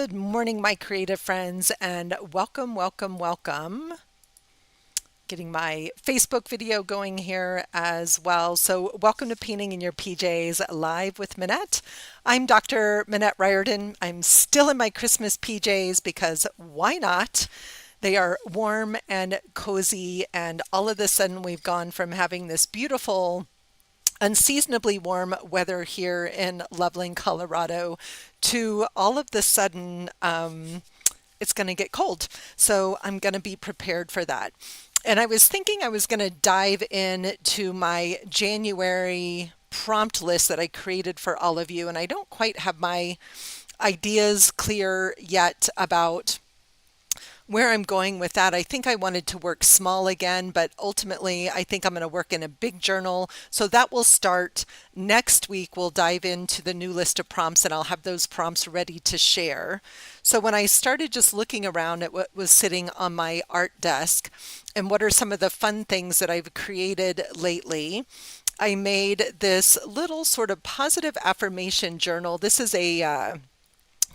Good morning, my creative friends, and welcome, welcome, welcome. Getting my Facebook video going here as well. So, welcome to Painting in Your PJs live with Minette. I'm Dr. Minette Riordan. I'm still in my Christmas PJs because why not? They are warm and cozy, and all of a sudden, we've gone from having this beautiful unseasonably warm weather here in Loveland, Colorado, to all of the sudden it's going to get cold. So I'm going to be prepared for that. And I was thinking I was going to dive into my January prompt list that I created for all of you. And I don't quite have my ideas clear yet about where I'm going with that. I think I wanted to work small again, but ultimately I think I'm going to work in a big journal. So that will start next week. We'll dive into the new list of prompts and I'll have those prompts ready to share. So when I started just looking around at what was sitting on my art desk and what are some of the fun things that I've created lately, I made this little sort of positive affirmation journal. This is a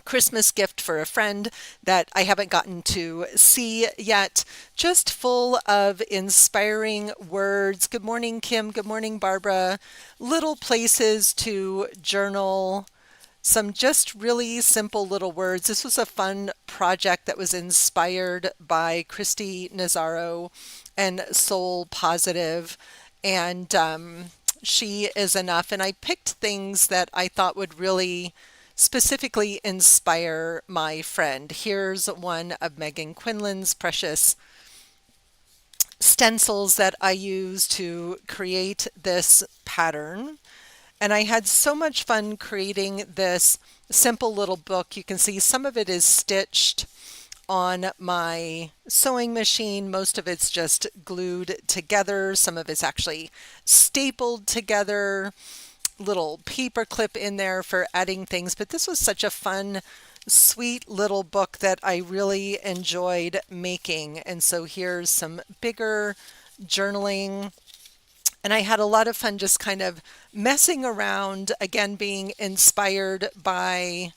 Christmas gift for a friend that I haven't gotten to see yet, just full of inspiring words. Good morning, Kim. Good morning, Barbara. Little places to journal, some just really simple little words. This was a fun project that was inspired by Christy Nazaro and Soul Positive, and she is enough. And I picked things that I thought would really specifically inspire my friend. Here's one of Megan Quinlan's precious stencils that I use to create this pattern. And I had so much fun creating this simple little book. You can see some of it is stitched on my sewing machine. Most of it's just glued together. Some of it's actually stapled together. Little paper clip in there for adding things, but this was such a fun, sweet little book that I really enjoyed making. And so here's some bigger journaling. And I had a lot of fun just kind of messing around, again, being inspired by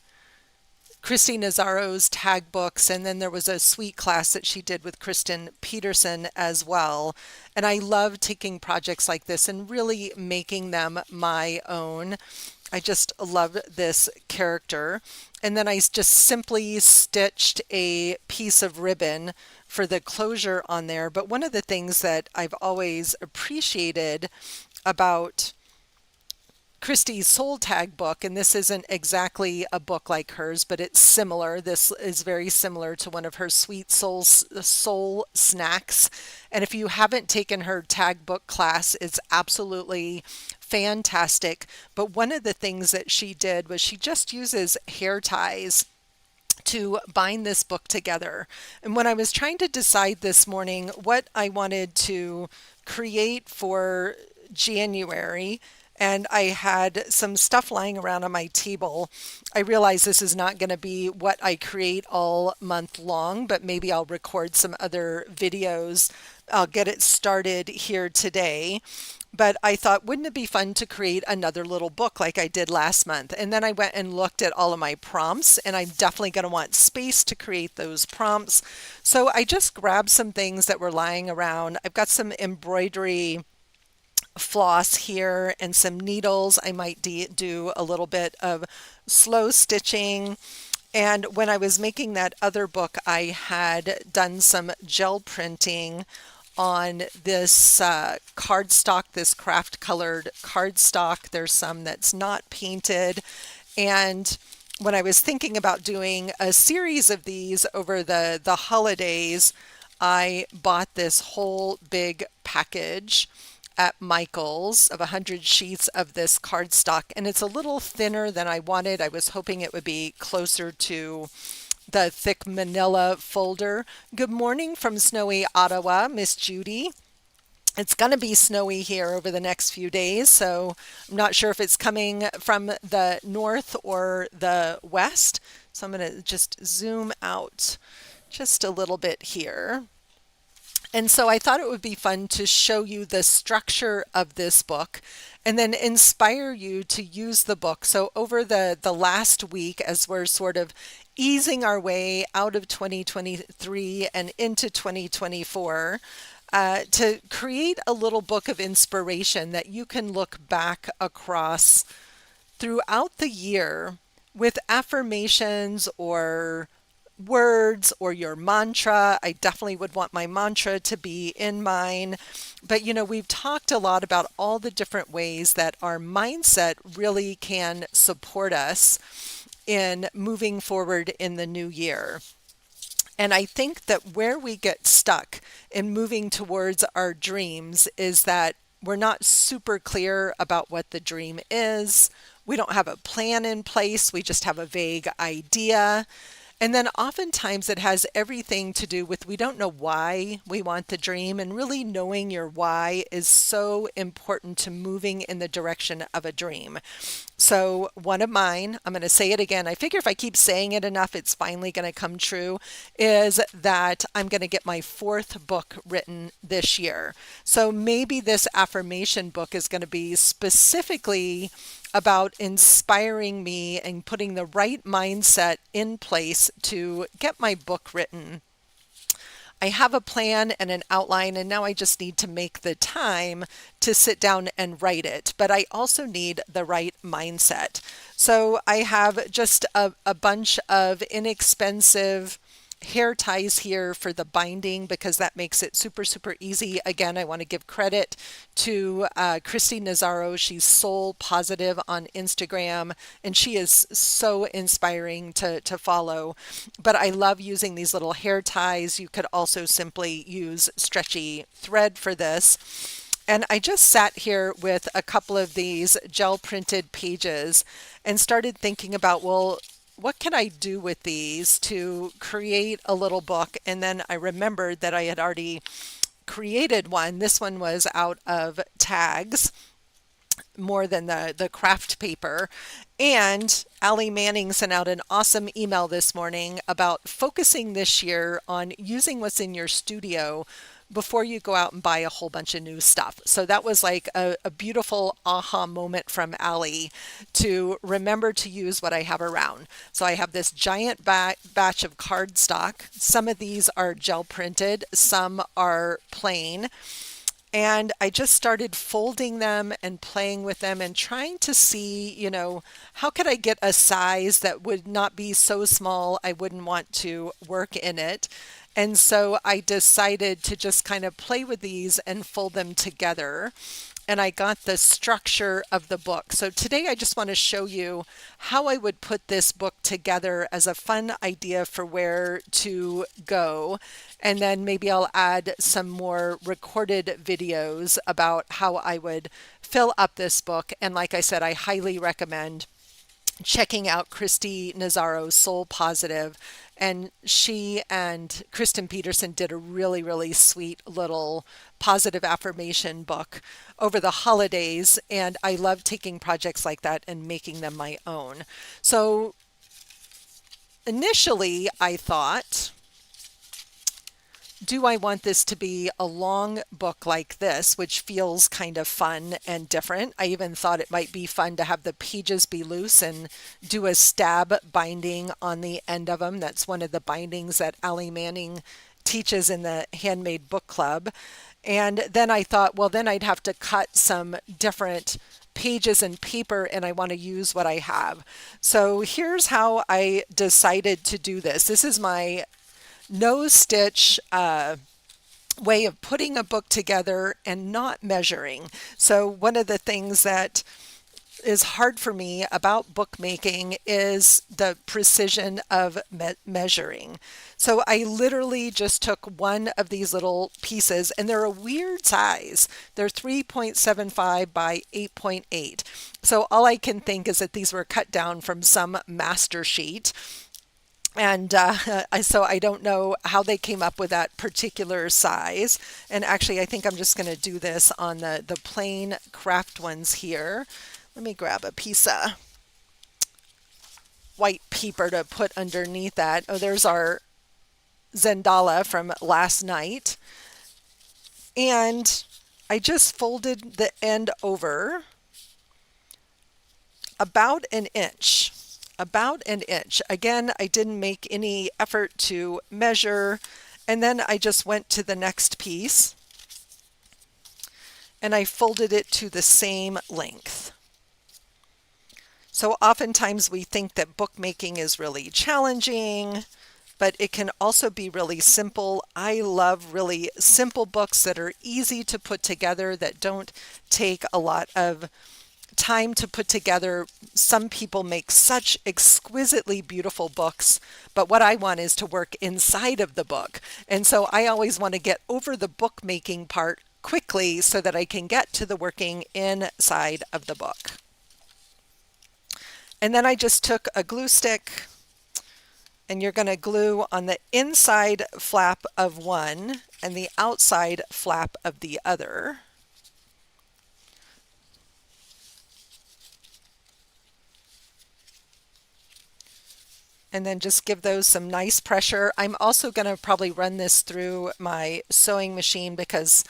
Christy Nazaro's tag books, and then there was a sweet class that she did with Kristen Peterson as well. And I love taking projects like this and really making them my own. I just love this character. And then I just simply stitched a piece of ribbon for the closure on there. But one of the things that I've always appreciated about Christie's Soul Tag book, and this isn't exactly a book like hers, but it's similar. This is very similar to one of her Sweet Soul Snacks. And if you haven't taken her tag book class, it's absolutely fantastic. But one of the things that she did was she just uses hair ties to bind this book together. And when I was trying to decide this morning what I wanted to create for January, and I had some stuff lying around on my table, I realized this is not going to be what I create all month long, but maybe I'll record some other videos. I'll get it started here today. But I thought, wouldn't it be fun to create another little book like I did last month? And then I went and looked at all of my prompts, and I'm definitely going to want space to create those prompts. So I just grabbed some things that were lying around. I've got some embroidery floss here and some needles. I might do a little bit of slow stitching. And when I was making that other book, I had done some gel printing on this cardstock, this craft colored cardstock. There's some that's not painted. And when I was thinking about doing a series of these over the holidays, I bought this whole big package at Michael's of 100 sheets of this cardstock, and it's a little thinner than I wanted. I was hoping it would be closer to the thick manila folder. Good morning from snowy Ottawa, Miss Judy. It's going to be snowy here over the next few days, so I'm not sure if it's coming from the north or the west. So I'm going to just zoom out just a little bit here. And so I thought it would be fun to show you the structure of this book and then inspire you to use the book. So over the last week, as we're sort of easing our way out of 2023 and into 2024, to create a little book of inspiration that you can look back across throughout the year with affirmations or words or your mantra. I definitely would want my mantra to be in mine. But we've talked a lot about all the different ways that our mindset really can support us in moving forward in the new year. And I think that where we get stuck in moving towards our dreams is that we're not super clear about what the dream is. We don't have a plan in place. We just have a vague idea. And then oftentimes it has everything to do with we don't know why we want the dream, and really knowing your why is so important to moving in the direction of a dream. So one of mine, I'm going to say it again. I figure if I keep saying it enough, it's finally going to come true, is that I'm going to get my 4th book written this year. So maybe this affirmation book is going to be specifically about inspiring me and putting the right mindset in place to get my book written. I have a plan and an outline, and now I just need to make the time to sit down and write it. But I also need the right mindset. So I have just a bunch of inexpensive hair ties here for the binding because that makes it super, super easy. Again, I want to give credit to Christy Nazaro. She's Soul Positive on Instagram, and she is so inspiring to follow. But I love using these little hair ties. You could also simply use stretchy thread for this. And I just sat here with a couple of these gel printed pages and started thinking about, well, what can I do with these to create a little book? And then I remembered that I had already created one. This one was out of tags more than the craft paper. And Allie Manning sent out an awesome email this morning about focusing this year on using what's in your studio before you go out and buy a whole bunch of new stuff. So that was like a beautiful aha moment from Allie to remember to use what I have around. So I have this giant batch of cardstock. Some of these are gel printed, some are plain. And I just started folding them and playing with them and trying to see, how could I get a size that would not be so small I wouldn't want to work in it. And so I decided to just kind of play with these and fold them together. And I got the structure of the book. So today I just want to show you how I would put this book together as a fun idea for where to go. And then maybe I'll add some more recorded videos about how I would fill up this book. And like I said, I highly recommend checking out Christy Nazaro's Soul Positive. And she and Kristen Peterson did a really, really sweet little positive affirmation book over the holidays. And I love taking projects like that and making them my own. So initially I thought, do I want this to be a long book like this, which feels kind of fun and different? I even thought it might be fun to have the pages be loose and do a stab binding on the end of them. That's one of the bindings that Allie Manning teaches in the Handmade Book Club. And then I thought, well, then I'd have to cut some different pages and paper, and I want to use what I have. So here's how I decided to do this. This is my no stitch way of putting a book together and not measuring. So one of the things that is hard for me about bookmaking is the precision of measuring. So I literally just took one of these little pieces, and they're a weird size. They're 3.75 by 8.8. So all I can think is that these were cut down from some master sheet. And so I don't know how they came up with that particular size. And actually, I think I'm just going to do this on the plain craft ones here. Let me grab a piece of white paper to put underneath that. Oh, there's our Zendala from last night. And I just folded the end over about an inch. About an inch. Again, I didn't make any effort to measure. And then I just went to the next piece and I folded it to the same length. So oftentimes we think that bookmaking is really challenging, but it can also be really simple. I love really simple books that are easy to put together, that don't take a lot of time to put together. Some people make such exquisitely beautiful books, but what I want is to work inside of the book. And so I always want to get over the bookmaking part quickly so that I can get to the working inside of the book. And then I just took a glue stick, and you're going to glue on the inside flap of one and the outside flap of the other. And then just give those some nice pressure. I'm also going to probably run this through my sewing machine because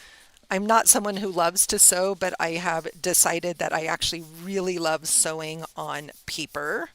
I'm not someone who loves to sew, but I have decided that I actually really love sewing on paper.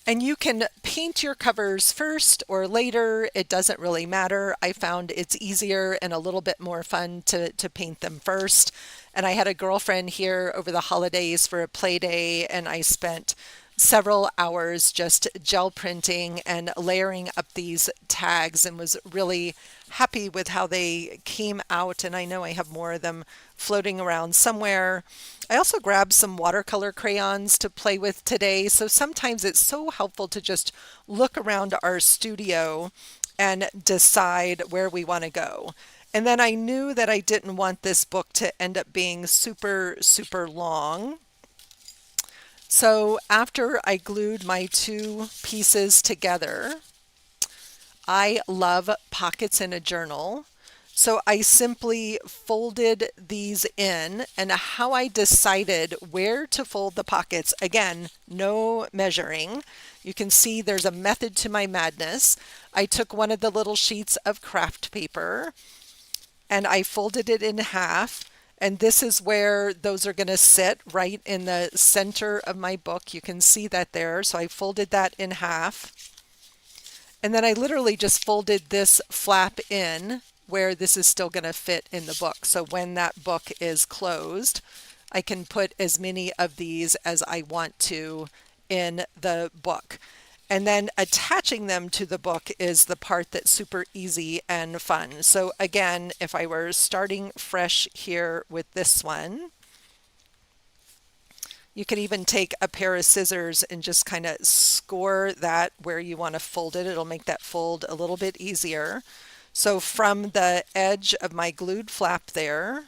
And you can paint your covers first or later. It doesn't really matter. I found it's easier and a little bit more fun to paint them first. And I had a girlfriend here over the holidays for a play day, and I spent several hours just gel printing and layering up these tags and was really happy with how they came out. And I know I have more of them floating around somewhere. I also grabbed some watercolor crayons to play with today. So sometimes it's so helpful to just look around our studio and decide where we want to go. And then I knew that I didn't want this book to end up being super, super long. So after I glued my two pieces together, I love pockets in a journal. So I simply folded these in, and how I decided where to fold the pockets, again, no measuring. You can see there's a method to my madness. I took one of the little sheets of craft paper and I folded it in half. And this is where those are going to sit, right in the center of my book. You can see that there. So I folded that in half. And then I literally just folded this flap in where this is still going to fit in the book. So when that book is closed, I can put as many of these as I want to in the book. And then attaching them to the book is the part that's super easy and fun. So again, if I were starting fresh here with this one, you could even take a pair of scissors and just kind of score that where you want to fold it. It'll make that fold a little bit easier. So from the edge of my glued flap there,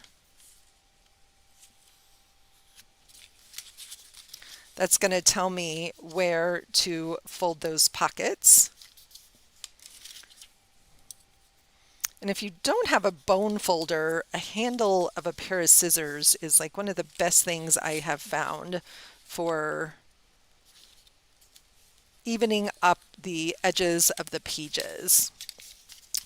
that's going to tell me where to fold those pockets. And if you don't have a bone folder, a handle of a pair of scissors is like one of the best things I have found for evening up the edges of the pages.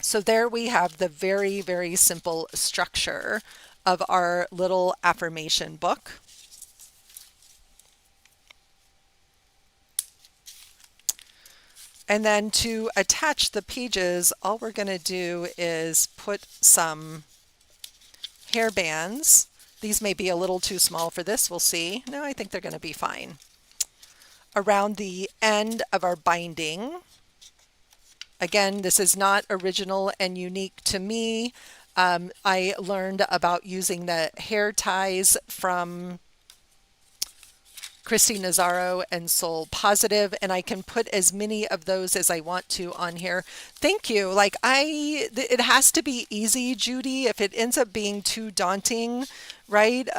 So there we have the very, very simple structure of our little affirmation book. And then to attach the pages, all we're going to do is put some hair bands. These may be a little too small for this, we'll see. No, I think they're going to be fine. Around the end of our binding. Again, this is not original and unique to me. I learned about using the hair ties from Christy Nazzaro and Soul Positive, and I can put as many of those as I want to on here. Thank you. It has to be easy, Judy. If it ends up being too daunting, right,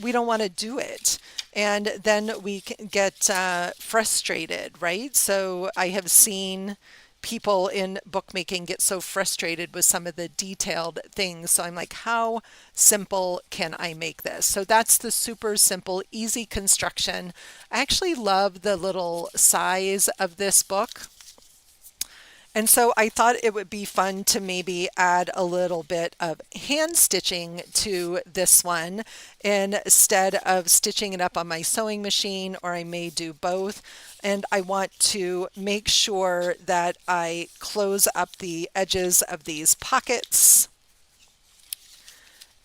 we don't want to do it. And then we can get frustrated, right? So I have seen people in bookmaking get so frustrated with some of the detailed things. So I'm like, how simple can I make this? So that's the super simple, easy construction. I actually love the little size of this book. And so I thought it would be fun to maybe add a little bit of hand stitching to this one instead of stitching it up on my sewing machine, or I may do both. And I want to make sure that I close up the edges of these pockets.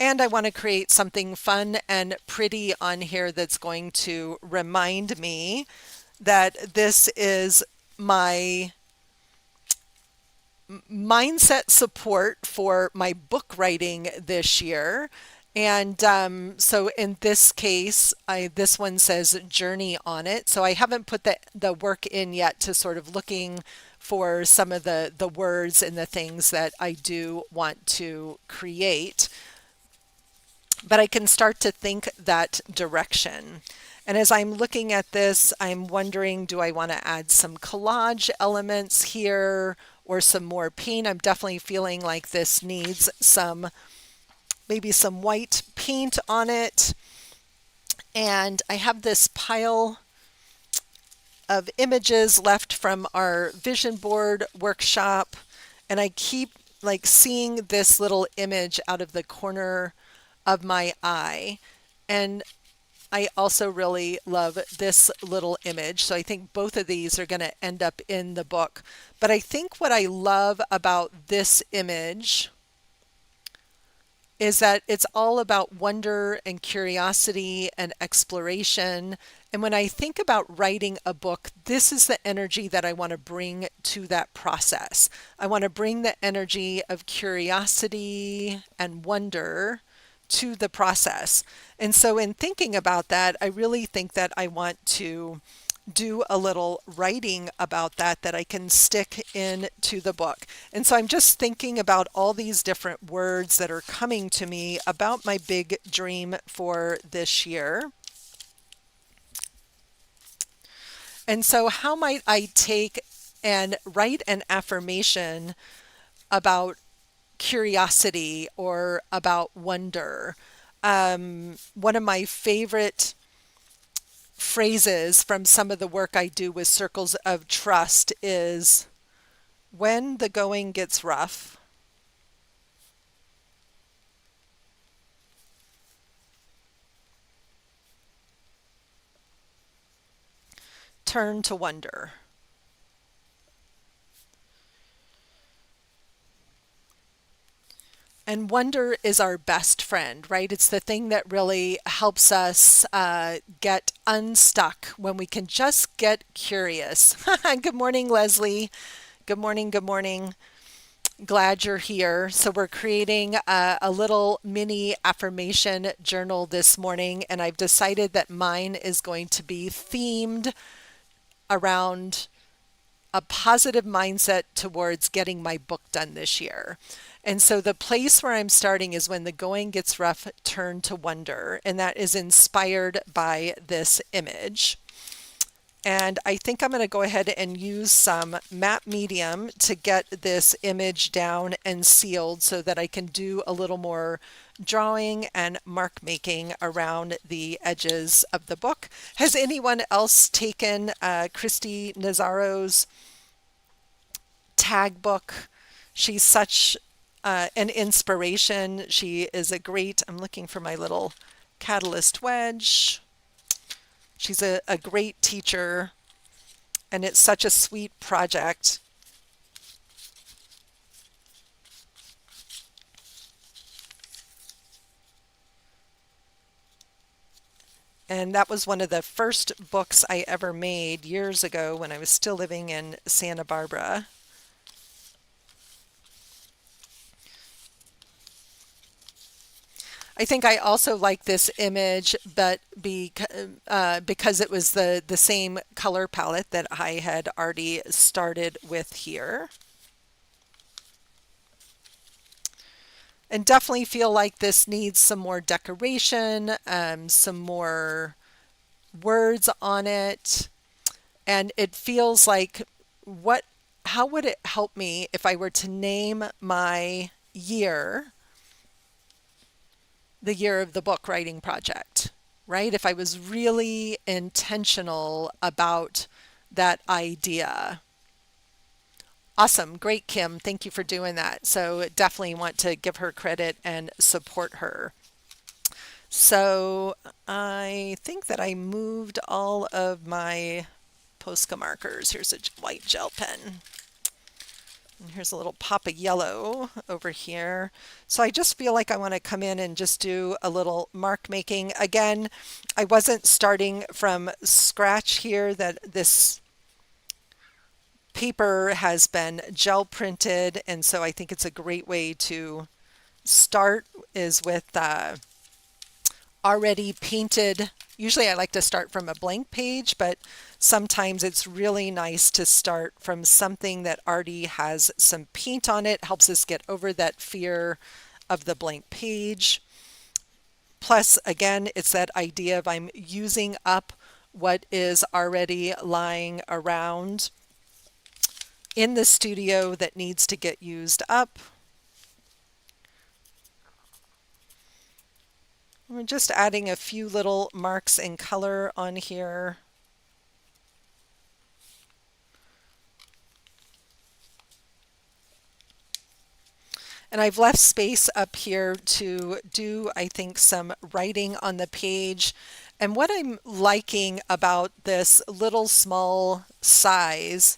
And I want to create something fun and pretty on here that's going to remind me that this is my mindset support for my book writing this year. And so in this case, this one says journey on it. So I haven't put the work in yet to sort of looking for some of the words and the things that I do want to create. But I can start to think that direction. And as I'm looking at this, I'm wondering, do I want to add some collage elements here or some more paint? I'm definitely feeling like this needs maybe some white paint on it. And I have this pile of images left from our vision board workshop, and I keep like seeing this little image out of the corner of my eye. And I also really love this little image. So I think both of these are going to end up in the book. But I think what I love about this image is that it's all about wonder and curiosity and exploration. And when I think about writing a book, this is the energy that I want to bring to that process. I want to bring the energy of curiosity and wonder to the process. And so in thinking about that, I really think that I want to do a little writing about that I can stick into the book. And so I'm just thinking about all these different words that are coming to me about my big dream for this year. And so how might I take and write an affirmation about curiosity or about wonder? One of my favorite phrases from some of the work I do with circles of trust is, when the going gets rough, turn to wonder. And wonder is our best friend, right? It's the thing that really helps us get unstuck when we can just get curious. Good morning, Leslie. Good morning. Good morning. Glad you're here. So we're creating a little mini affirmation journal this morning, and I've decided that mine is going to be themed around a positive mindset towards getting my book done this year. And so the place where I'm starting is, when the going gets rough, turn to wonder. And that is inspired by this image. And I think I'm going to go ahead and use some matte medium to get this image down and sealed so that I can do a little more drawing and mark making around the edges of the book. Has anyone else taken Christy Nazzaro's tag book? She's such an inspiration. She is a great, I'm looking for my little catalyst wedge. She's a great teacher, and it's such a sweet project. And that was one of the first books I ever made years ago when I was still living in Santa Barbara. I think I also like this image, but because it was the same color palette that I had already started with here. And definitely feel like this needs some more decoration, some more words on it. And it feels like, how would it help me if I were to name my year the year of the book writing project, right? If I was really intentional about that idea. Awesome. Great, Kim. Thank you for doing that. So definitely want to give her credit and support her. So I think that I moved all of my Posca markers. Here's a white gel pen. And here's a little pop of yellow over here. So I just feel like I want to come in and just do a little mark making. Again, I wasn't starting from scratch here, that this paper has been gel printed, and so I think it's a great way to start is with already painted. Usually I like to start from a blank page, but sometimes it's really nice to start from something that already has some paint on it. Helps us get over that fear of the blank page. Plus, again, it's that idea of I'm using up what is already lying around in the studio that needs to get used up. We're just adding a few little marks in color on here. And I've left space up here to do, I think, some writing on the page. And what I'm liking about this little small size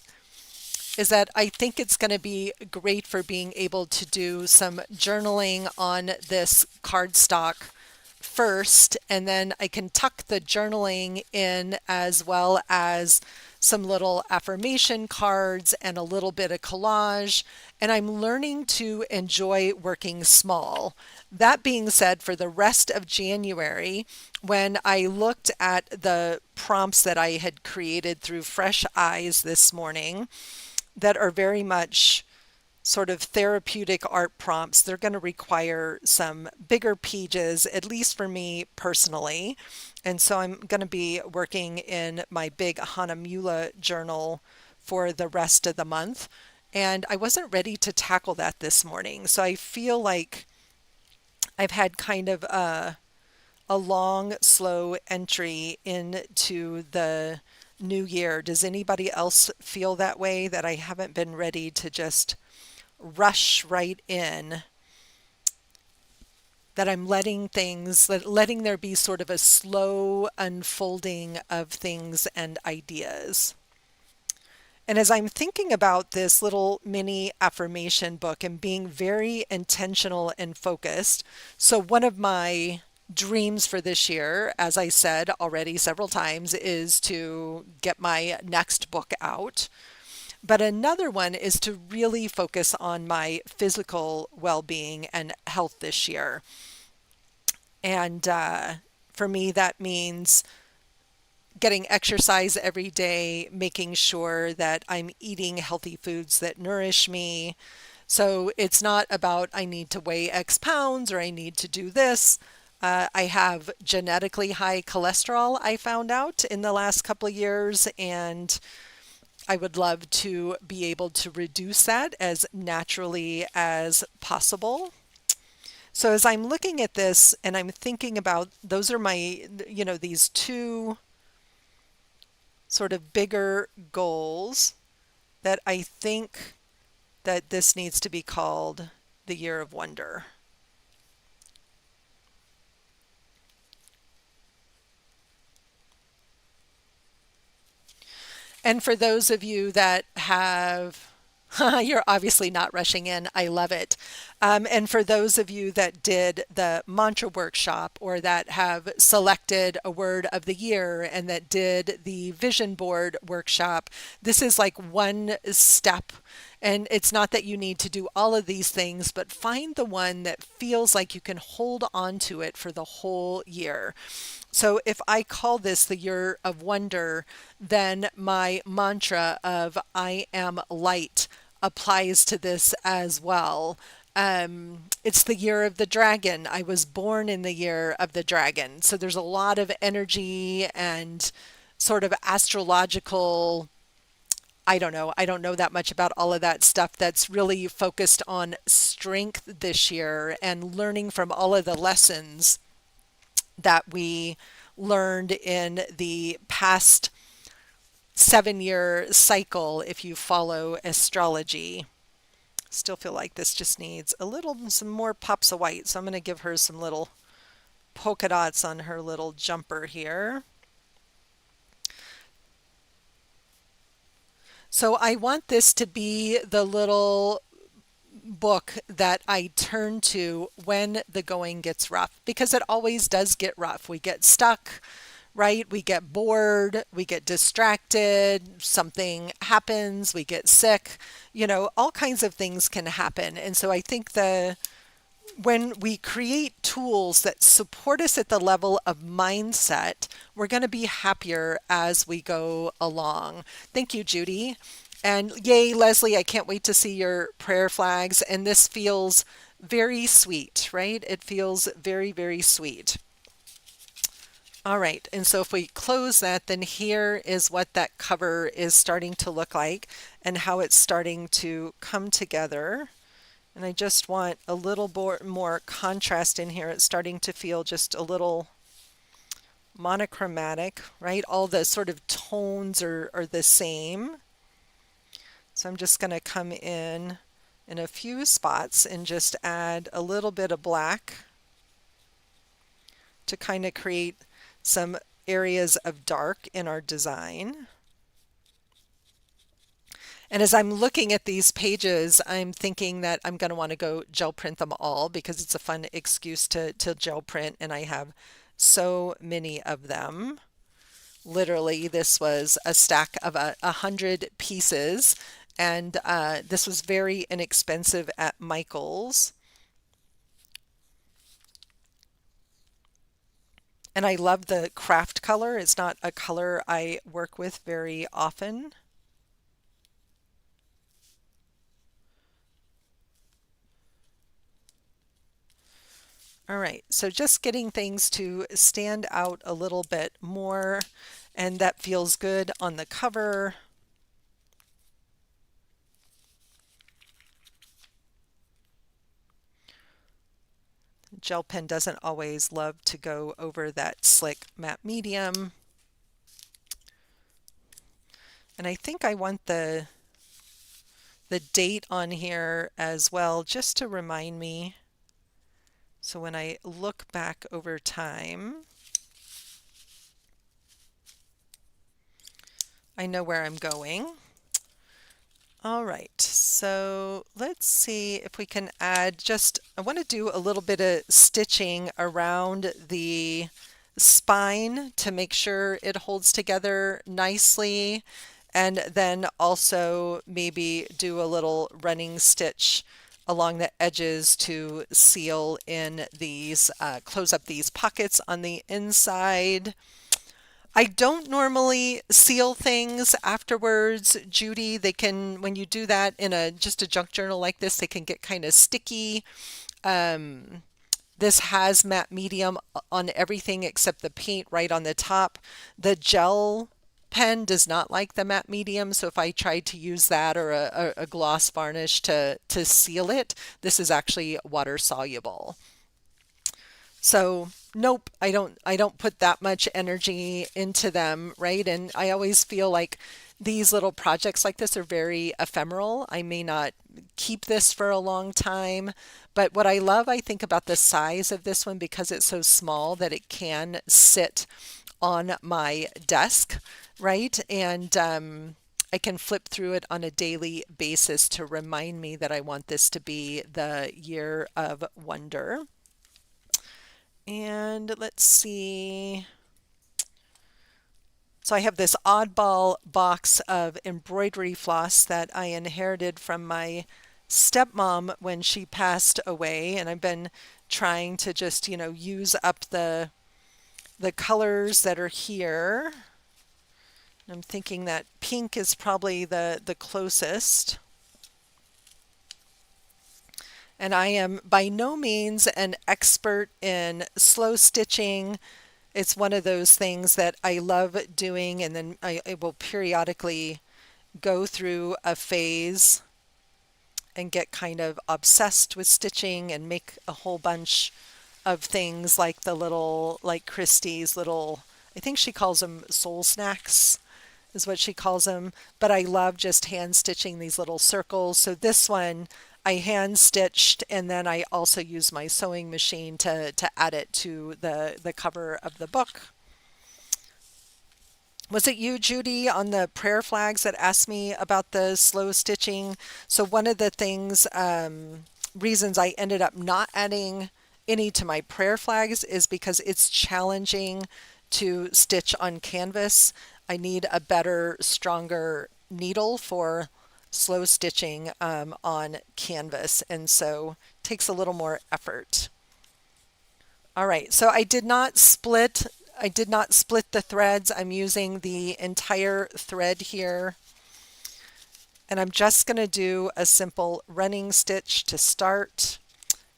is that I think it's going to be great for being able to do some journaling on this cardstock first, and then I can tuck the journaling in as well as some little affirmation cards and a little bit of collage. And I'm learning to enjoy working small. That being said, for the rest of January, when I looked at the prompts that I had created through Fresh Eyes this morning, that are very much sort of therapeutic art prompts, they're going to require some bigger pages, at least for me personally. And so I'm going to be working in my big Hanamula journal for the rest of the month. And I wasn't ready to tackle that this morning. So I feel like I've had kind of a long, slow entry into the new year. Does anybody else feel that way, that I haven't been ready to just rush right in, that I'm letting there be sort of a slow unfolding of things and ideas? And as I'm thinking about this little mini affirmation book and being very intentional and focused, so one of my dreams for this year, as I said already several times, is to get my next book out. But another one is to really focus on my physical well-being and health this year. And for me, that means getting exercise every day, making sure that I'm eating healthy foods that nourish me. So it's not about I need to weigh X pounds or I need to do this. I have genetically high cholesterol, I found out in the last couple of years, and I would love to be able to reduce that as naturally as possible. So as I'm looking at this and I'm thinking about, those are my, these two sort of bigger goals that I think that this needs to be called the Year of Wonder. And for those of you that have, you're obviously not rushing in. I love it. And for those of you that did the mantra workshop or that have selected a word of the year and that did the vision board workshop, this is like one step. And it's not that you need to do all of these things, but find the one that feels like you can hold on to it for the whole year. So if I call this the Year of Wonder, then my mantra of I am light applies to this as well. It's the year of the dragon. I was born in the year of the dragon. So there's a lot of energy and sort of astrological, I don't know. I don't know that much about all of that stuff, that's really focused on strength this year and learning from all of the lessons that we learned in the past 7-year cycle if you follow astrology. Still feel like this just needs some more pops of white. So I'm going to give her some little polka dots on her little jumper here. So I want this to be the little book that I turn to when the going gets rough, because it always does get rough. We get stuck, right? We get bored, we get distracted, something happens, we get sick, all kinds of things can happen. And so I think when we create tools that support us at the level of mindset, we're going to be happier as we go along. Thank you, Judy. And yay, Leslie, I can't wait to see your prayer flags. And this feels very sweet, right? It feels very, very sweet. All right, and so if we close that, then here is what that cover is starting to look like and how it's starting to come together. And I just want a little more contrast in here. It's starting to feel just a little monochromatic, right? All the sort of tones are the same. So I'm just going to come in a few spots and just add a little bit of black to kind of create some areas of dark in our design. And as I'm looking at these pages, I'm thinking that I'm going to want to go gel print them all because it's a fun excuse to gel print, and I have so many of them. Literally, this was a stack of 100 pieces, and this was very inexpensive at Michael's. And I love the craft color. It's not a color I work with very often. All right, so just getting things to stand out a little bit more, and that feels good on the cover. Gel pen doesn't always love to go over that slick matte medium. And I think I want the date on here as well, just to remind me. So when I look back over time, I know where I'm going. All right, so let's see if we can add I want to do a little bit of stitching around the spine to make sure it holds together nicely, and then also maybe do a little running stitch along the edges to seal in these, close up these pockets on the inside. I don't normally seal things afterwards, Judy. They can, when you do that in just a junk journal like this, they can get kind of sticky. This has matte medium on everything except the paint right on the top. The gel pen does not like the matte medium, so if I tried to use that or a gloss varnish to seal it, this is actually water soluble. So nope, I don't put that much energy into them, right? And I always feel like these little projects like this are very ephemeral. I may not keep this for a long time, but what I love, I think, about the size of this one, because it's so small that it can sit on my desk, right? And I can flip through it on a daily basis to remind me that I want this to be the year of wonder. And let's see. So I have this oddball box of embroidery floss that I inherited from my stepmom when she passed away, and I've been trying to just, use up the colors that are here. I'm thinking that pink is probably the closest. And I am by no means an expert in slow stitching. It's one of those things that I love doing, and then I will periodically go through a phase and get kind of obsessed with stitching and make a whole bunch of things like like Christie's little, I think she calls them soul snacks. is what she calls them, but I love just hand stitching these little circles. So this one I hand stitched, and then I also use my sewing machine to add it to the cover of the book. Was it you, Judy, on the prayer flags that asked me about the slow stitching? So one of the things, reasons I ended up not adding any to my prayer flags is because it's challenging to stitch on canvas. I need a better, stronger needle for slow stitching on canvas, and so it takes a little more effort. All right, so I did not split the threads. I'm using the entire thread here. And I'm just going to do a simple running stitch to start.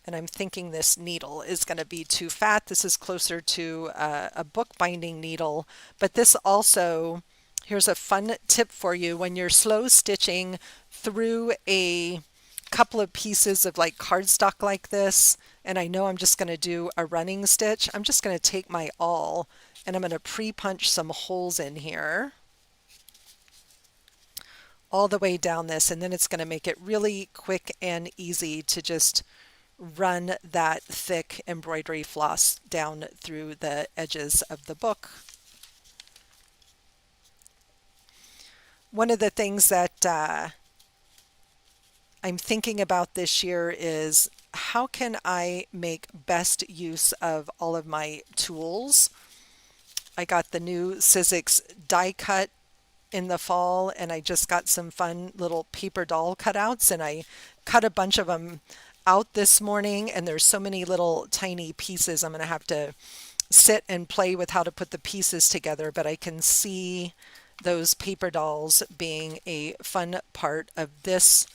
And I'm thinking this needle is going to be too fat. This is closer to a bookbinding needle. But this also, here's a fun tip for you. When you're slow stitching through a couple of pieces of like cardstock like this, and I know I'm just going to do a running stitch, I'm just going to take my awl and I'm going to pre-punch some holes in here all the way down this, and then it's going to make it really quick and easy to just run that thick embroidery floss down through the edges of the book. One of the things that I'm thinking about this year is how can I make best use of all of my tools? I got the new Sizzix die cut in the fall, and I just got some fun little paper doll cutouts, and I cut a bunch of them out this morning, and there's so many little tiny pieces. I'm going to have to sit and play with how to put the pieces together, but I can see those paper dolls being a fun part of this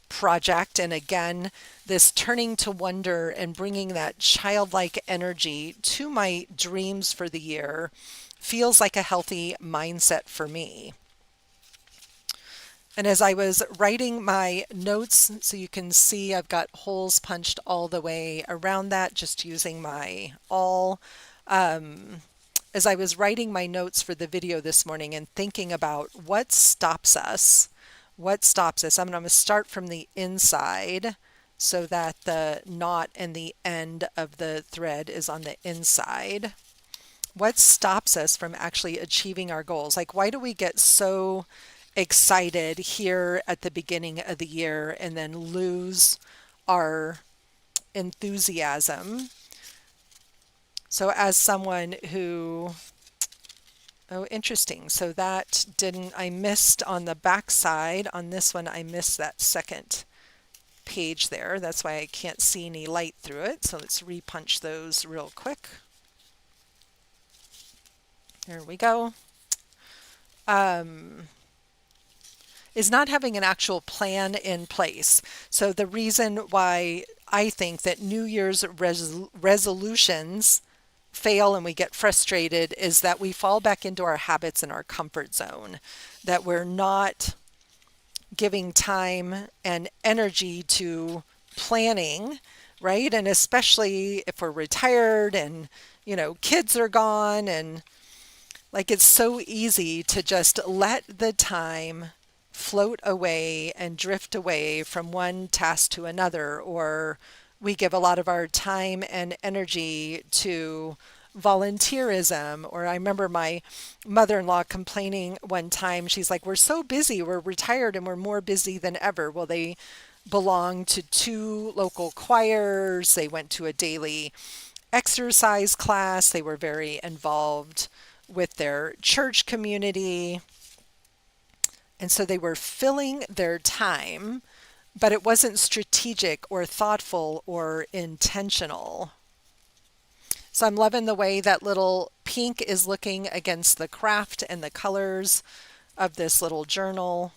project. And again, this turning to wonder and bringing that childlike energy to my dreams for the year feels like a healthy mindset for me. And as I was writing my notes, so you can see I've got holes punched all the way around that, just using my awl. As I was writing my notes for the video this morning and thinking about what stops us, I'm going to start from the inside so that the knot and the end of the thread is on the inside. What stops us from actually achieving our goals? Like, why do we get so excited here at the beginning of the year and then lose our enthusiasm? So as someone who, oh, interesting. So that I missed on the back side. On this one, I missed that second page there. That's why I can't see any light through it. So let's repunch those real quick. There we go. Is not having an actual plan in place. So the reason why I think that New Year's resolutions fail and we get frustrated is that we fall back into our habits and our comfort zone, that we're not giving time and energy to planning, right? And especially if we're retired and, kids are gone, and like it's so easy to just let the time float away and drift away from one task to another, or we give a lot of our time and energy to volunteerism. Or I remember my mother-in-law complaining one time, she's like, we're so busy, we're retired and we're more busy than ever. Well, they belonged to 2 local choirs, they went to a daily exercise class, they were very involved with their church community. And so they were filling their time, but it wasn't strategic or thoughtful or intentional. So I'm loving the way that little pink is looking against the craft and the colors of this little journal.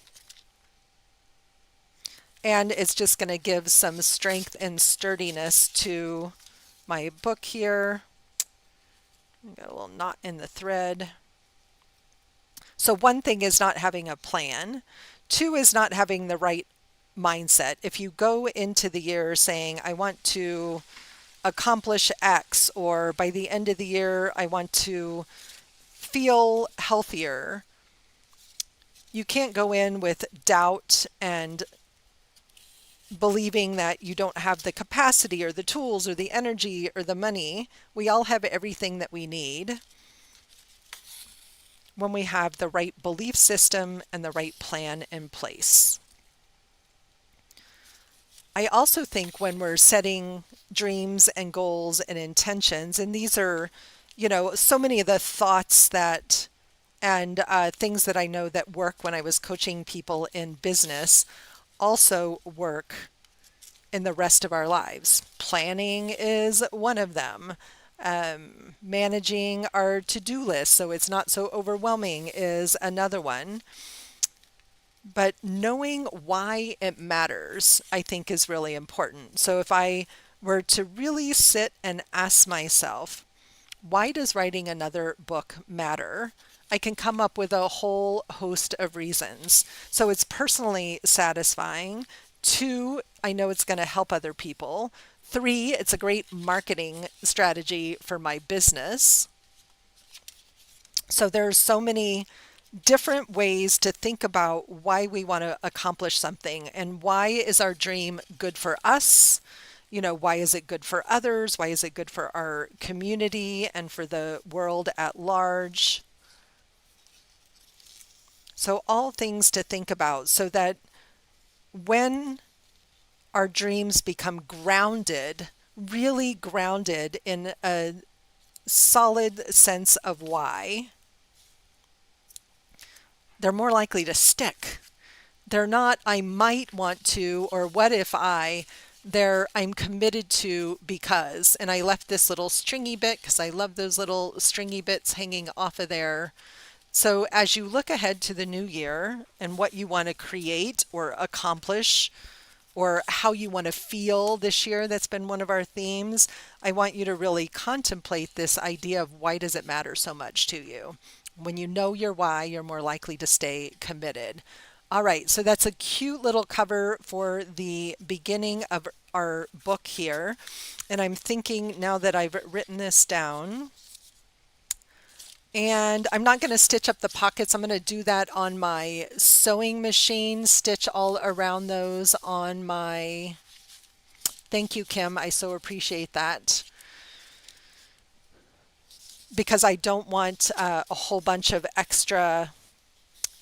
And it's just going to give some strength and sturdiness to my book here. Got a little knot in the thread. So one thing is not having a plan. 2 is not having the right mindset. If you go into the year saying, I want to accomplish X, or by the end of the year, I want to feel healthier, You can't go in with doubt and believing that you don't have the capacity or the tools or the energy or the money. We all have everything that we need when we have the right belief system and the right plan in place. I also think when we're setting dreams and goals and intentions, and these are, so many of the thoughts that and things that I know that work when I was coaching people in business also work in the rest of our lives. Planning is one of them. Managing our to-do list so it's not so overwhelming is another one. But knowing why it matters, I think, is really important. So if I were to really sit and ask myself, why does writing another book matter? I can come up with a whole host of reasons. So it's personally satisfying. 2, I know it's going to help other people. 3, it's a great marketing strategy for my business. So there's so many different ways to think about why we want to accomplish something and why is our dream good for us? Why is it good for others? Why is it good for our community and for the world at large? So all things to think about so that when our dreams become grounded, really grounded in a solid sense of why, they're more likely to stick. They're not, I might want to, or what if I'm committed to because, and I left this little stringy bit because I love those little stringy bits hanging off of there. So as you look ahead to the new year and what you want to create or accomplish or how you want to feel this year, that's been one of our themes, I want you to really contemplate this idea of why does it matter so much to you? When you know your why, you're more likely to stay committed. All right, so that's a cute little cover for the beginning of our book here. And I'm thinking now that I've written this down, and I'm not going to stitch up the pockets. I'm going to do that on my sewing machine, stitch all around those on my, thank you, Kim. I so appreciate that. Because I don't want a whole bunch of extra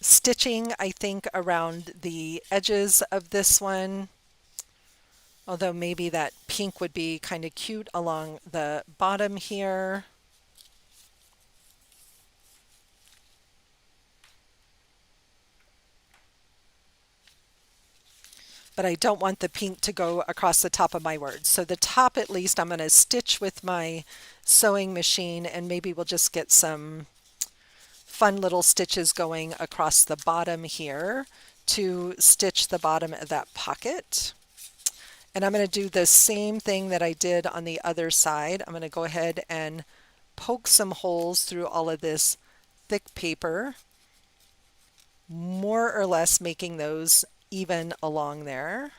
stitching, I think, around the edges of this one. Although maybe that pink would be kind of cute along the bottom here. But I don't want the pink to go across the top of my words. So the top, at least, I'm going to stitch with my sewing machine, and maybe we'll just get some fun little stitches going across the bottom here to stitch the bottom of that pocket. And I'm going to do the same thing that I did on the other side. I'm going to go ahead and poke some holes through all of this thick paper, more or less making those even along there.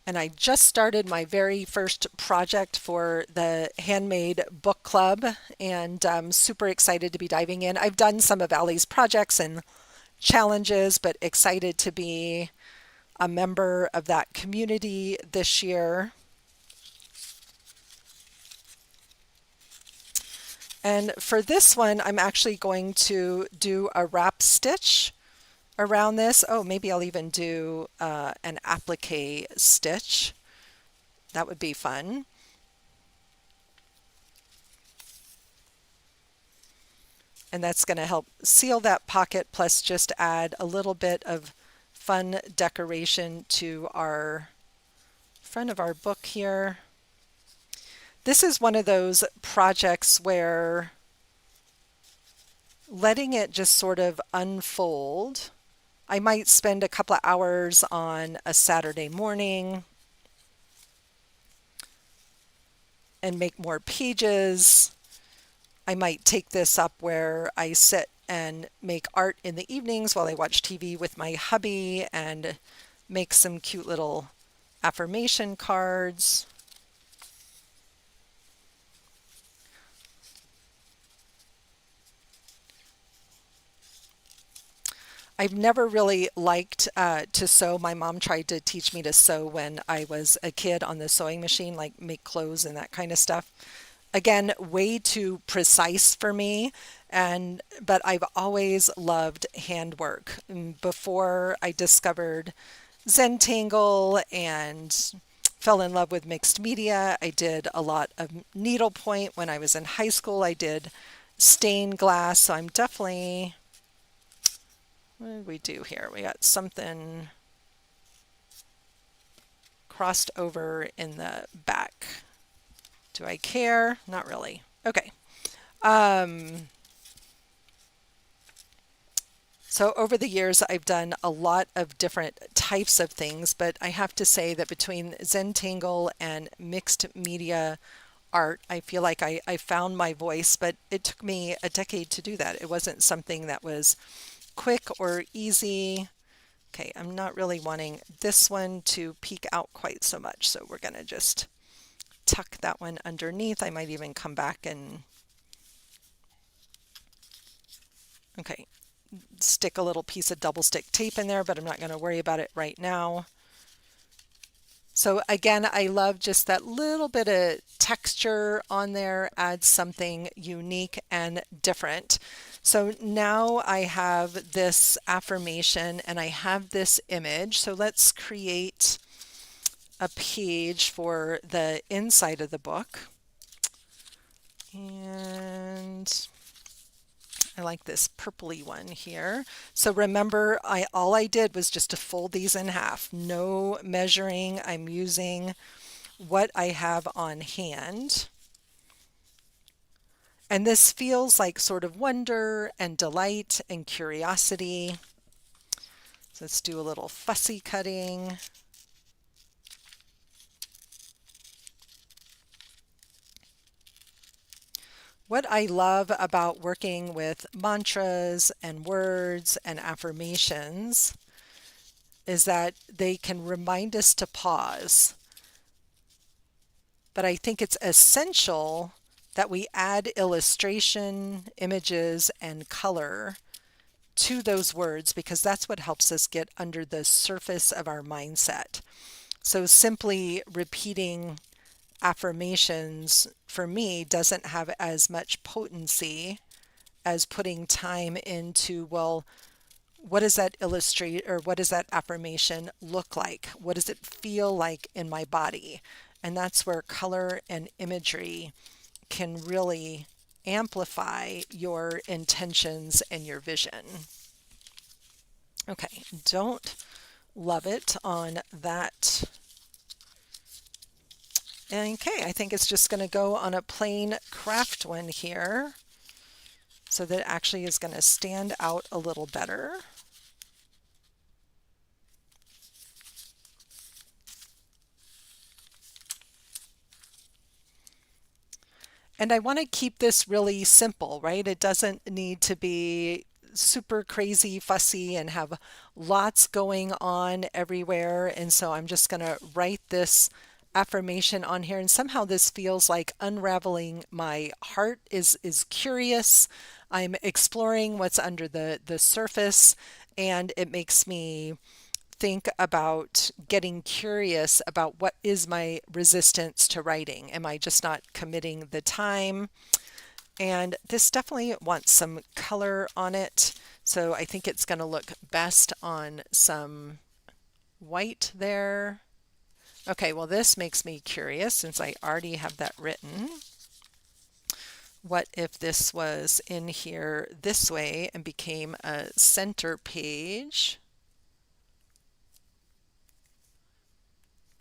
And I just started my very first project for the Handmade Book Club, and I'm super excited to be diving in. I've done some of Allie's projects and challenges, but excited to be a member of that community this year. And for this one, I'm actually going to do a wrap stitch around this. Oh, maybe I'll even do an applique stitch. That would be fun. And that's going to help seal that pocket, plus just add a little bit of fun decoration to our front of our book here. This is one of those projects where letting it just sort of unfold. I might spend a couple of hours on a Saturday morning and make more pages. I might take this up where I sit and make art in the evenings while I watch TV with my hubby and make some cute little affirmation cards. I've never really liked to sew. My mom tried to teach me to sew when I was a kid on the sewing machine, like make clothes and that kind of stuff. Again, way too precise for me, and but I've always loved handwork. Before I discovered zentangle and fell in love with mixed media, I did a lot of needlepoint. When I was in high school, I did stained glass, so I'm definitely, what did we do here? We got something crossed over in the back. Do I care? Not really. Okay. So over the years, I've done a lot of different types of things, but I have to say that between zentangle and mixed media art, I feel like I found my voice, but it took me a decade to do that. It wasn't something that was quick or easy. Okay, I'm not really wanting this one to peek out quite so much, so we're going to just tuck that one underneath. I might even come back and, okay, stick a little piece of double stick tape in there, but I'm not going to worry about it right now. So again, I love just that little bit of texture on there, adds something unique and different. So now I have this affirmation and I have this image. So let's create a page for the inside of the book. And I like this purpley one here. So remember, all I did was just to fold these in half. No measuring. I'm using what I have on hand. And this feels like sort of wonder and delight and curiosity. So let's do a little fussy cutting. What I love about working with mantras and words and affirmations is that they can remind us to pause. But I think it's essential that we add illustration, images, and color to those words because that's what helps us get under the surface of our mindset. So simply repeating affirmations for me doesn't have as much potency as putting time into, well, what does that illustrate or what does that affirmation look like? What does it feel like in my body? And that's where color and imagery can really amplify your intentions and your vision. Okay, don't love it on that. Okay, I think it's just going to go on a plain craft one here so that it actually is going to stand out a little better. And I want to keep this really simple, right? It doesn't need to be super crazy fussy and have lots going on everywhere. And so I'm just going to write this affirmation on here, and somehow this feels like unraveling. My heart is curious. I'm exploring what's under the surface, and it makes me think about getting curious about what is my resistance to writing. Am I just not committing the time? And this definitely wants some color on it. So I think it's going to look best on some white there. Okay, well, this makes me curious since I already have that written. What if this was in here this way and became a center page?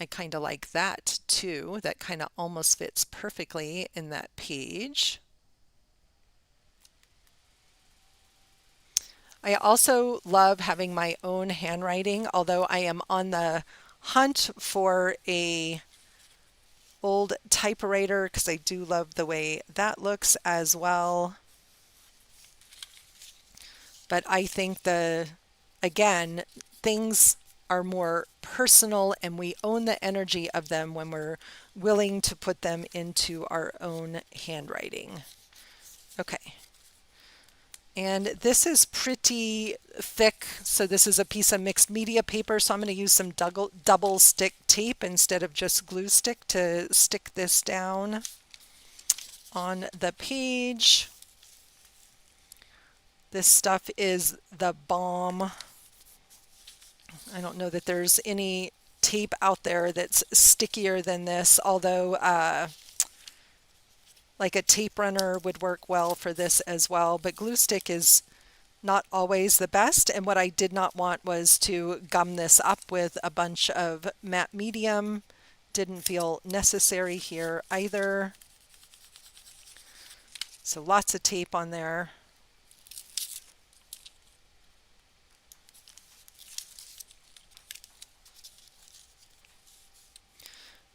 I kind of like that too. That kind of almost fits perfectly in that page. I also love having my own handwriting, although I am on the hunt for a old typewriter because I do love the way that looks as well. But I think again, things are more personal, and we own the energy of them when we're willing to put them into our own handwriting. Okay. And this is pretty thick, so this is a piece of mixed media paper, so I'm going to use some double stick tape instead of just glue stick to stick this down on the page. This stuff is the bomb. I don't know that there's any tape out there that's stickier than this, although like a tape runner would work well for this as well, but glue stick is not always the best, and what I did not want was to gum this up with a bunch of matte medium. Didn't feel necessary here either. So lots of tape on there.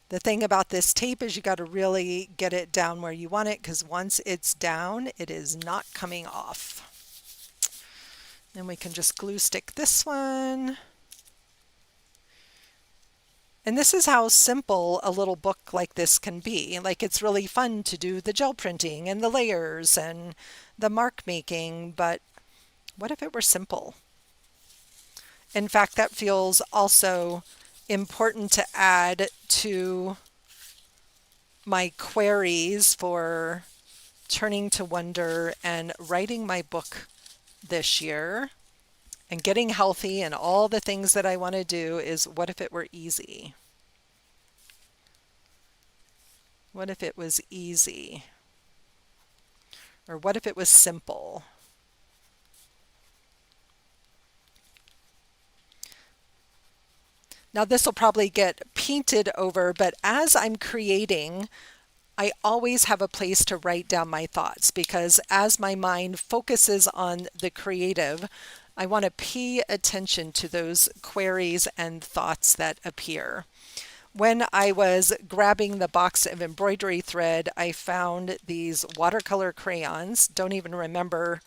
The thing about this tape is you got to really get it down where you want it, because once it's down, it is not coming off. Then we can just glue stick this one. And this is how simple a little book like this can be. Like, it's really fun to do the gel printing and the layers and the mark making, but what if it were simple? In fact, that feels also important to add to my queries for turning to wonder and writing my book this year and getting healthy and all the things that I want to do is, what if it were easy? What if it was easy? Or what if it was simple? Now this will probably get painted over, but as I'm creating, I always have a place to write down my thoughts, because as my mind focuses on the creative, I want to pay attention to those queries and thoughts that appear. When I was grabbing the box of embroidery thread, I found these watercolor crayons. Don't even remember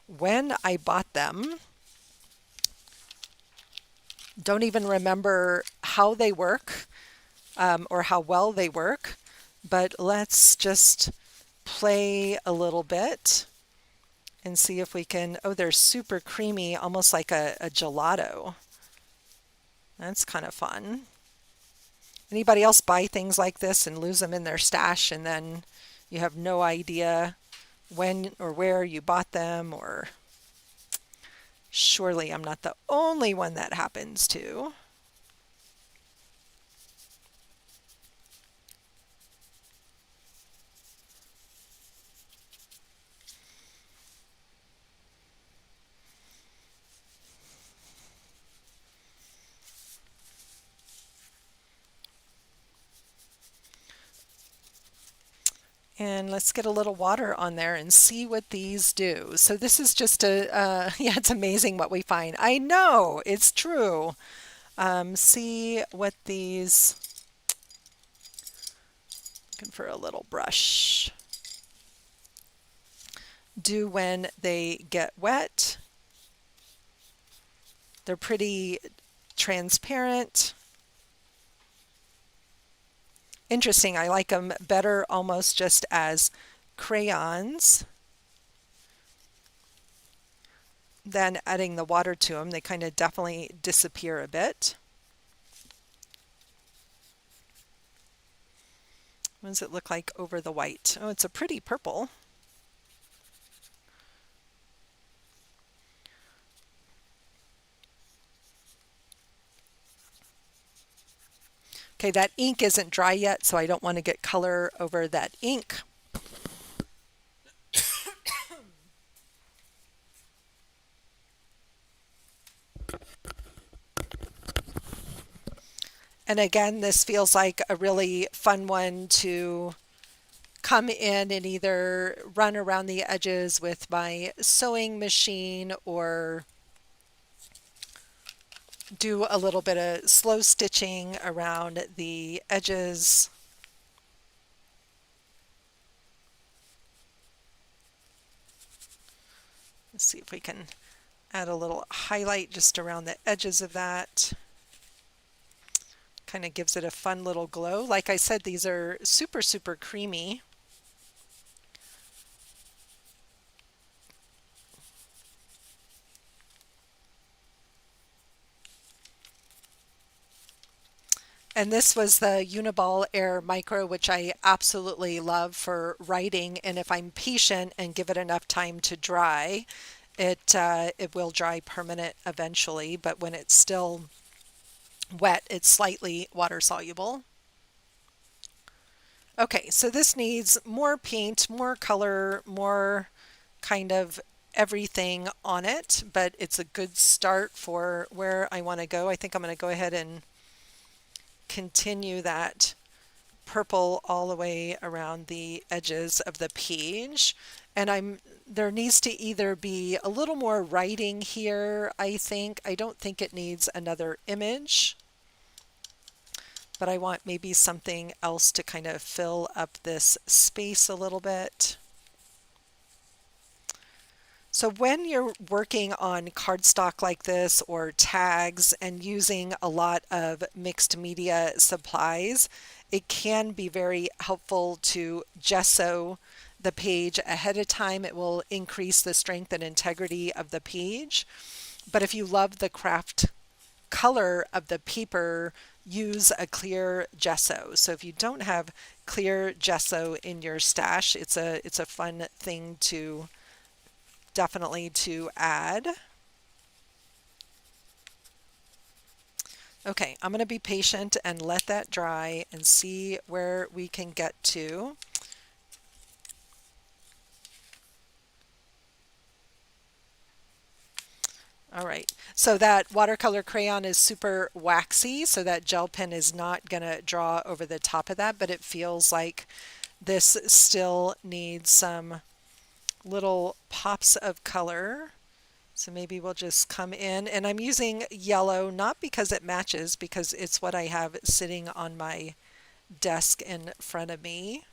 when I bought them. Don't even remember how they work or how well they work, but let's just play a little bit and see if we can, oh, they're super creamy, almost like a gelato. That's kind of fun. Anybody else buy things like this and lose them in their stash, and then you have no idea when or where you bought them? Or surely I'm not the only one that happens to. And let's get a little water on there and see what these do. So this is just a, yeah, it's amazing what we find. I know, it's true. See what these, looking for a little brush, do when they get wet. They're pretty transparent. Interesting, I like them better almost just as crayons than adding the water to them. They kind of definitely disappear a bit. What does it look like over the white? Oh, it's a pretty purple. Okay, that ink isn't dry yet, so I don't want to get color over that ink. And again, this feels like a really fun one to come in and either run around the edges with my sewing machine or do a little bit of slow stitching around the edges. Let's see if we can add a little highlight just around the edges of that. Kind of gives it a fun little glow. Like I said, these are super, super creamy. And this was the Uniball Air Micro, which I absolutely love for writing. And if I'm patient and give it enough time to dry, it will dry permanent eventually. But when it's still wet, it's slightly water soluble. Okay, so this needs more paint, more color, more kind of everything on it, but it's a good start for where I want to go. I think I'm going to go ahead and continue that purple all the way around the edges of the page. And there needs to either be a little more writing here, I think. I don't think it needs another image, but I want maybe something else to kind of fill up this space a little bit. So when you're working on cardstock like this or tags and using a lot of mixed media supplies, it can be very helpful to gesso the page ahead of time. It will increase the strength and integrity of the page. But if you love the craft color of the paper, use a clear gesso. So if you don't have clear gesso in your stash, it's a fun thing to definitely to add. Okay, I'm going to be patient and let that dry and see where we can get to. All right, so that watercolor crayon is super waxy, so that gel pen is not going to draw over the top of that, but it feels like this still needs some little pops of color. So maybe we'll just come in, and I'm using yellow, not because it matches, because it's what I have sitting on my desk in front of me.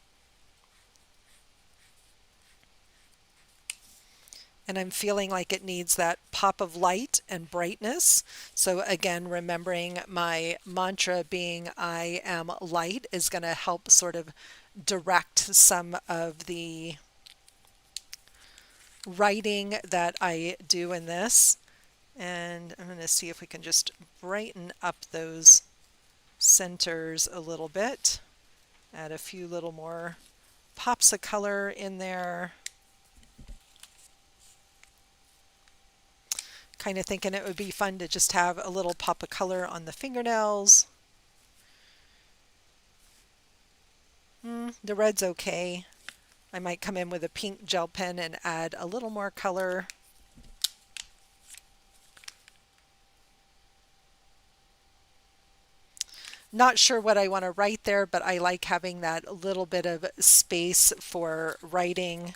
And I'm feeling like it needs that pop of light and brightness. So again, remembering my mantra being I am light is going to help sort of direct some of the writing that I do in this. And I'm going to see if we can just brighten up those centers a little bit. Add a few little more pops of color in there. Kind of thinking it would be fun to just have a little pop of color on the fingernails. The red's okay. I might come in with a pink gel pen and add a little more color. Not sure what I want to write there, but I like having that little bit of space for writing.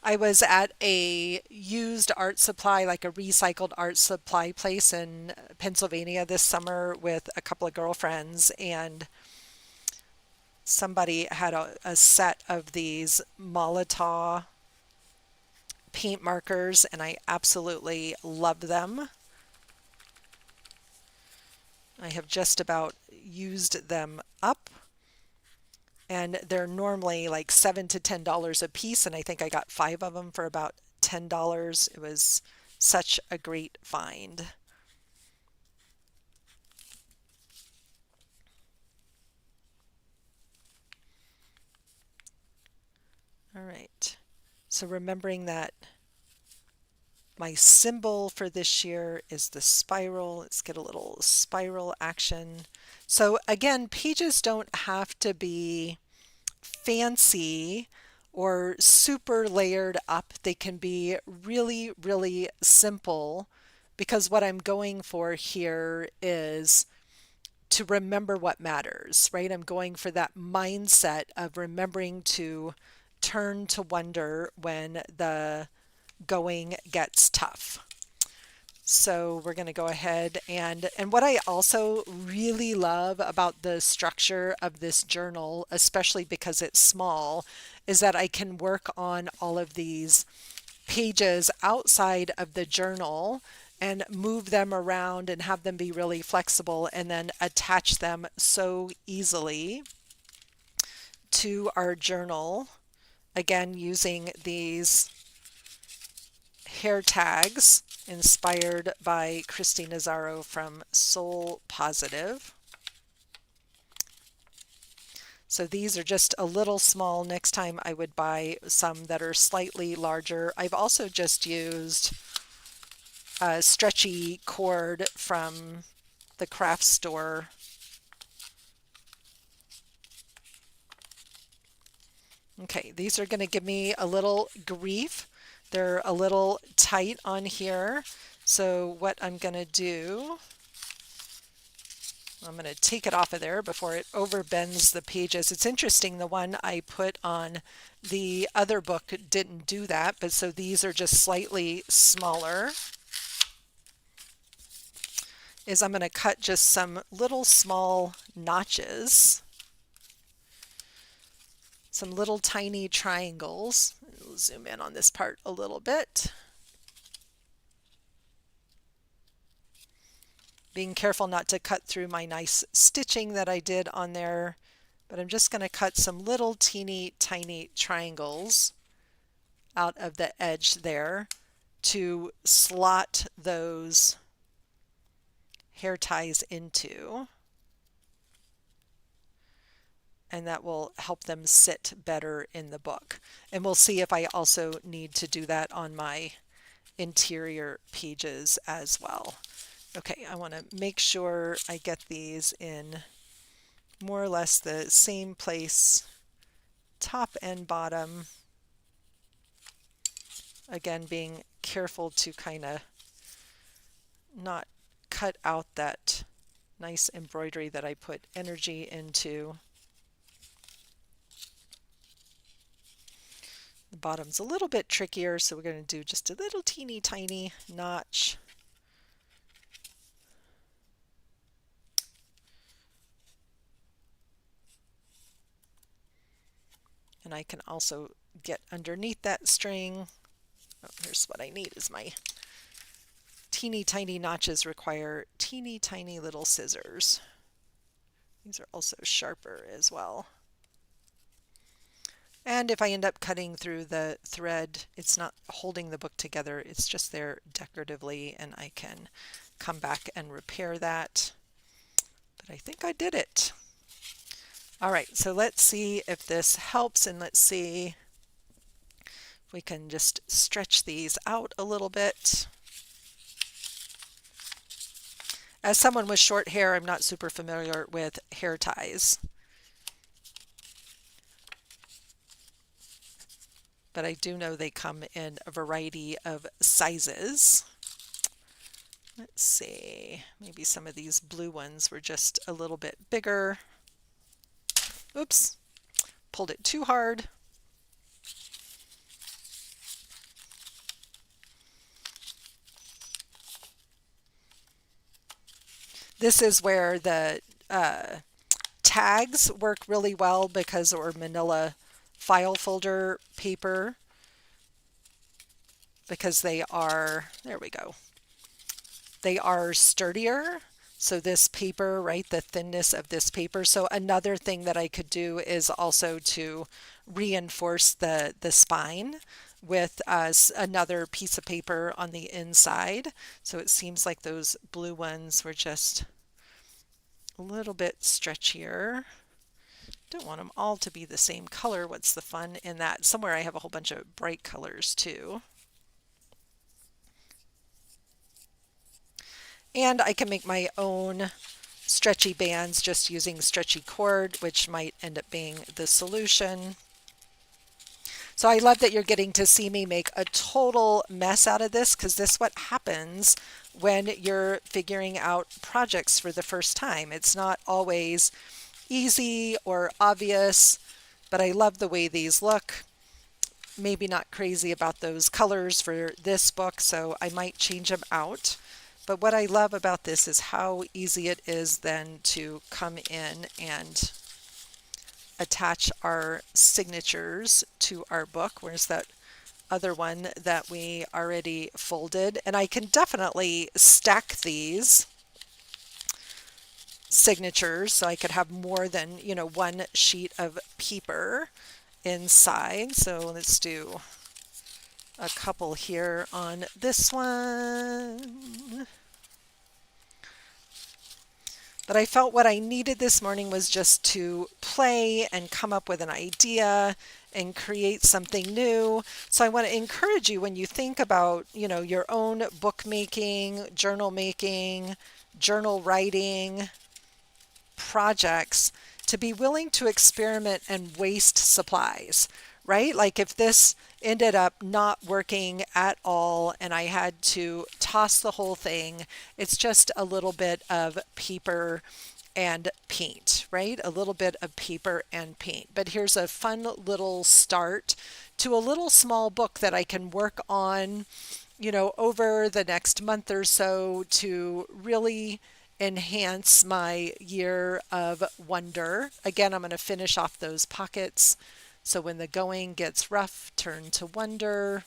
I was at a used art supply, like a recycled art supply place in Pennsylvania this summer with a couple of girlfriends, and somebody had a set of these Molotow paint markers, and I absolutely love them. I have just about used them up. And they're normally like $7 to $10 a piece, and I think I got 5 of them for about $10. It was such a great find. All right, so remembering that my symbol for this year is the spiral. Let's get a little spiral action. So again, pages don't have to be fancy or super layered up. They can be really, really simple, because what I'm going for here is to remember what matters, right? I'm going for that mindset of remembering to turn to wonder when the going gets tough. So we're going to go ahead and what I also really love about the structure of this journal, especially because it's small, is that I can work on all of these pages outside of the journal and move them around and have them be really flexible, and then attach them so easily to our journal. Again, using these hair tags inspired by Christy Nazzaro from Soul Positive. So these are just a little small. Next time I would buy some that are slightly larger. I've also just used a stretchy cord from the craft store. Okay, these are going to give me a little grief. They're a little tight on here. So what I'm going to do, I'm going to take it off of there before it overbends the pages. It's interesting, the one I put on the other book didn't do that, but so these are just slightly smaller. Is I'm going to cut just some little small notches, some little tiny triangles. We'll zoom in on this part a little bit. Being careful not to cut through my nice stitching that I did on there, but I'm just going to cut some little teeny tiny triangles out of the edge there to slot those hair ties into, and that will help them sit better in the book. And we'll see if I also need to do that on my interior pages as well. Okay, I want to make sure I get these in more or less the same place, top and bottom. Again, being careful to kind of not cut out that nice embroidery that I put energy into. The bottom's a little bit trickier, so we're going to do just a little teeny tiny notch. And I can also get underneath that string. Oh, here's what I need is my teeny tiny notches require teeny tiny little scissors. These are also sharper as well. And if I end up cutting through the thread, it's not holding the book together, it's just there decoratively, and I can come back and repair that. But I think I did it. All right, so let's see if this helps, and let's see if we can just stretch these out a little bit. As someone with short hair, I'm not super familiar with hair ties, but I do know they come in a variety of sizes. Let's see, maybe some of these blue ones were just a little bit bigger. Oops, pulled it too hard. This is where the tags work really well because or manila file folder paper, because they are, there we go, they are sturdier. So this paper, right, the thinness of this paper. So another thing that I could do is also to reinforce the spine with another piece of paper on the inside. So it seems like those blue ones were just a little bit stretchier. Don't want them all to be the same color. What's the fun in that? Somewhere I have a whole bunch of bright colors too. And I can make my own stretchy bands just using stretchy cord, which might end up being the solution. So I love that you're getting to see me make a total mess out of this, because this is what happens when you're figuring out projects for the first time. It's not always easy or obvious, but I love the way these look. Maybe not crazy about those colors for this book, so I might change them out. But what I love about this is how easy it is then to come in and attach our signatures to our book. Where's that other one that we already folded. And I can definitely stack these signatures so I could have more than, one sheet of paper inside. So let's do a couple here on this one. But I felt what I needed this morning was just to play and come up with an idea and create something new. So I want to encourage you when you think about, your own bookmaking, journal writing projects, to be willing to experiment and waste supplies, right? Like if this ended up not working at all and I had to toss the whole thing, it's just a little bit of paper and paint, right? A little bit of paper and paint. But here's a fun little start to a little small book that I can work on, over the next month or so to really enhance my year of wonder. Again, I'm going to finish off those pockets. So when the going gets rough, turn to wonder.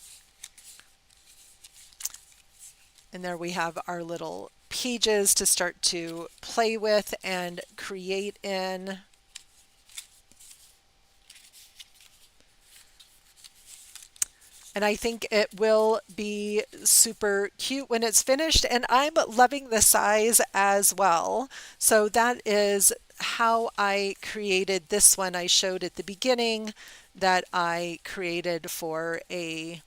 And there we have our little pages to start to play with and create in. And I think it will be super cute when it's finished. And I'm loving the size as well. So that is how I created this one I showed at the beginning that I created for a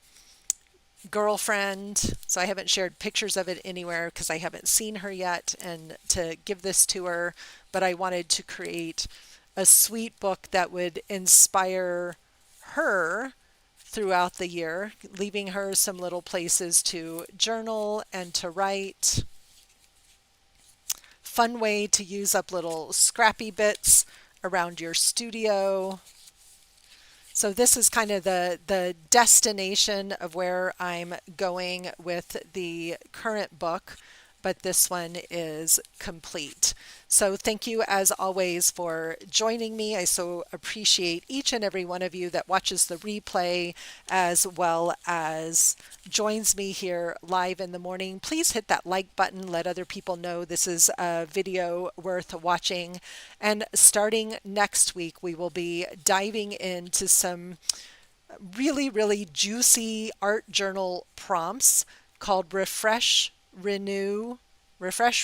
girlfriend. So I haven't shared pictures of it anywhere because I haven't seen her yet and to give this to her. But I wanted to create a sweet book that would inspire her throughout the year, leaving her some little places to journal and to write. Fun way to use up little scrappy bits around your studio. So this is kind of the destination of where I'm going with the current book, but this one is complete. So thank you as always for joining me. I so appreciate each and every one of you that watches the replay as well as joins me here live in the morning. Please hit that like button. Let other people know this is a video worth watching. And starting next week, we will be diving into some really, really juicy art journal prompts called Refresh,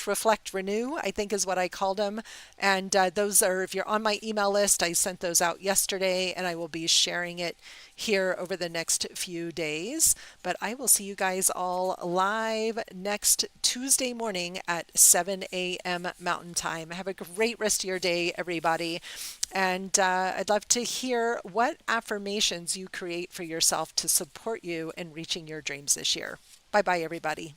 Reflect, Renew, I think is what I called them. And those are, if you're on my email list, I sent those out yesterday and I will be sharing it here over the next few days. But I will see you guys all live next Tuesday morning at 7 a.m. Mountain Time. Have a great rest of your day, everybody. And I'd love to hear what affirmations you create for yourself to support you in reaching your dreams this year. Bye-bye, everybody.